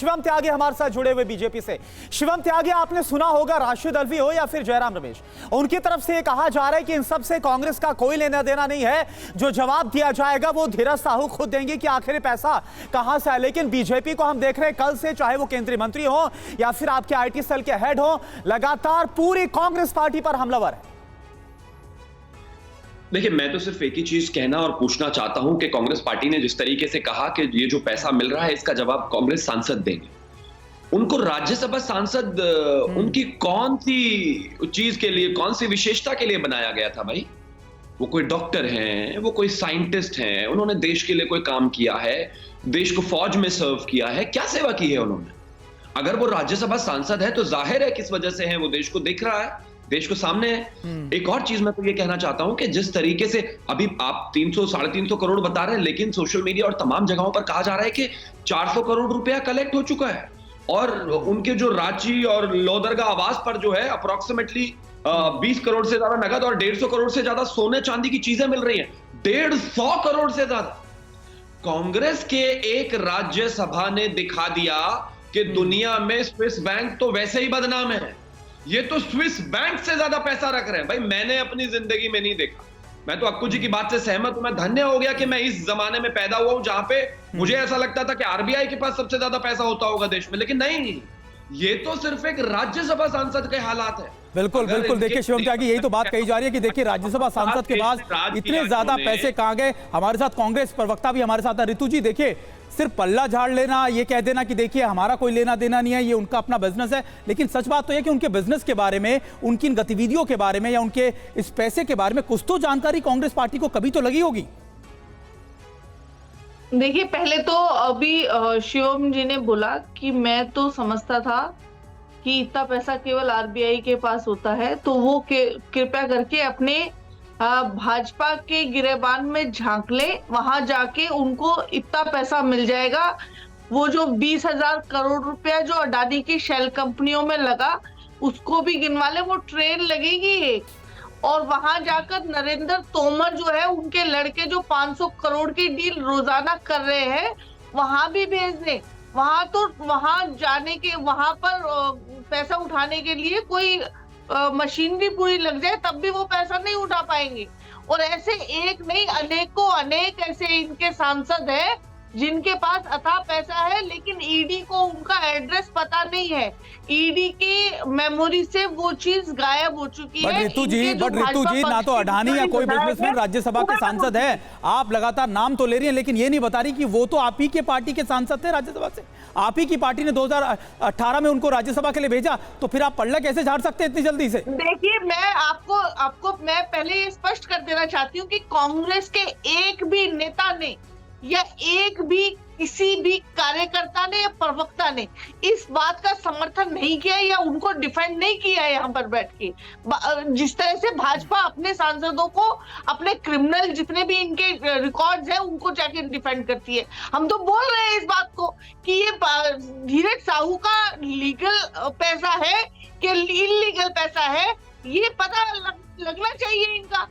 शिवम त्यागी हमारे साथ जुड़े हुए बीजेपी से। शिवम त्यागी, आपने सुना होगा, राशिद अल्वी हो या फिर जयराम रमेश, उनकी तरफ से ये कहा जा रहा है कि इन सब से कांग्रेस का कोई लेना देना नहीं है, जो जवाब दिया जाएगा वो धीरज साहू खुद देंगे कि आखिर पैसा कहां से है। लेकिन बीजेपी को हम देख रहे हैं कल से, चाहे वो केंद्रीय मंत्री हो या फिर आपके आईटी सेल के हेड हो, लगातार पूरी कांग्रेस पार्टी पर हमलावर है। देखिए, मैं तो सिर्फ एक ही चीज कहना और पूछना चाहता हूं कि कांग्रेस पार्टी ने जिस तरीके से कहा कि ये जो पैसा मिल रहा है इसका जवाब कांग्रेस सांसद देंगे। उनको राज्यसभा सांसद उनकी कौन सी चीज के लिए, कौन सी विशेषता के लिए बनाया गया था भाई? वो कोई डॉक्टर हैं, वो कोई साइंटिस्ट हैं, उन्होंने देश के लिए कोई काम किया है, देश को फौज में सर्व किया है, क्या सेवा की है उन्होंने? अगर वो राज्यसभा सांसद है तो जाहिर है किस वजह से है, वो देश को देख रहा है, देश को सामने है। एक और चीज मैं तो ये कहना चाहता हूं कि जिस तरीके से अभी आप 300 350 करोड़ बता रहे हैं, लेकिन सोशल मीडिया और तमाम जगहों पर कहा जा रहा है कि 400 करोड़ रुपया कलेक्ट हो चुका है और उनके जो रांची और लोहदरगाह आवास पर जो है अप्रोक्सीमेटली 20 करोड़ से ज्यादा नगद और 150 करोड़ से ज्यादा सोने चांदी की चीजें मिल रही हैं। 150 करोड़ से ज्यादा। कांग्रेस के एक राज्यसभा ने दिखा दिया कि दुनिया में स्विस बैंक तो वैसे ही बदनाम है, ये तो स्विस बैंक से ज्यादा पैसा रख रहे हैं। भाई, मैंने अपनी जिंदगी में नहीं देखा। मैं तो अक्कू जी की बात से सहमत हूं। मैं धन्य हो गया कि मैं इस जमाने में पैदा हुआ हूं जहां पे मुझे ऐसा लगता था कि आरबीआई के पास सबसे ज्यादा पैसा होता होगा देश में, लेकिन नहीं, ये तो सिर्फ एक राज्यसभा सांसद के हालात है। बिल्कुल बिल्कुल। देखिए शिवम त्यागी, यही तो बात कही जा रही है कि देखिए राज्यसभा सांसद के पास इतने ज्यादा पैसे कहां गए। हमारे साथ कांग्रेस प्रवक्ता भी हमारे साथ है, ऋतु जी। देखिए, सिर्फ पल्ला झाड़ लेना, ये कह देना कि देखिए हमारा कोई लेना देना नहीं है, ये उनका अपना बिजनेस है, लेकिन सच बात तो यह कि उनके बिजनेस के बारे में, उनकी इन गतिविधियों के बारे में या उनके इस पैसे के बारे में कुछ तो जानकारी कांग्रेस पार्टी को कभी तो लगी होगी। देखिए, पहले तो अभी शिवम जी ने बोला कि मैं तो समझता था कि इतना पैसा केवल आरबीआई के पास होता है, तो वो कृपया करके अपने भाजपा के गिरेबान में झांक ले, वहां जाके उनको इतना पैसा मिल जाएगा। वो जो 20,000 करोड़ रुपया जो अडानी की शेल कंपनियों में लगा, उसको भी गिनवा ले, वो ट्रेन लगेगी एक, और वहां जाकर नरेंद्र तोमर जो है, उनके लड़के जो 500 करोड़ की डील रोजाना कर रहे हैं, वहां भी भेज दें। वहां जाने के, वहां पर पैसा उठाने के लिए कोई मशीनरी पूरी लग जाए, तब भी वो पैसा नहीं उठा पाएंगे। और ऐसे एक नहीं, अनेकों अनेक ऐसे इनके सांसद हैं जिनके पास अथाह पैसा है, लेकिन ईडी को उनका एड्रेस पता नहीं है। ईडी की मेमोरी से वो चीज गायब हो चुकी है। ऋतु जी, ना तो अडानी या कोई बिजनेसमैन राज्यसभा के सांसद है। आप लगातार नाम तो ले रही हैं, लेकिन ये नहीं बता रही कि वो तो आप ही के पार्टी के सांसद थे राज्यसभा से। आप ही की पार्टी ने 2018 में उनको राज्यसभा के लिए भेजा, तो फिर आप पल्ला कैसे झाड़ सकते हैं इतनी जल्दी से? देखिए, मैं आपको मैं पहले ये स्पष्ट कर देना चाहती हूँ कि कांग्रेस के एक भी नेता ने या एक भी किसी भी कार्यकर्ता ने या प्रवक्ता ने इस बात का समर्थन नहीं किया या उनको डिफेंड नहीं किया है यहाँ पर बैठ के। जिस तरह से भाजपा अपने सांसदों को, अपने क्रिमिनल जितने भी इनके रिकॉर्ड्स हैं, उनको जाके डिफेंड करती है। हम तो बोल रहे हैं इस बात को कि ये धीरज साहू का लीगल पैसा है कि इलीगल पैसा है, ये पता लगना चाहिए इनका।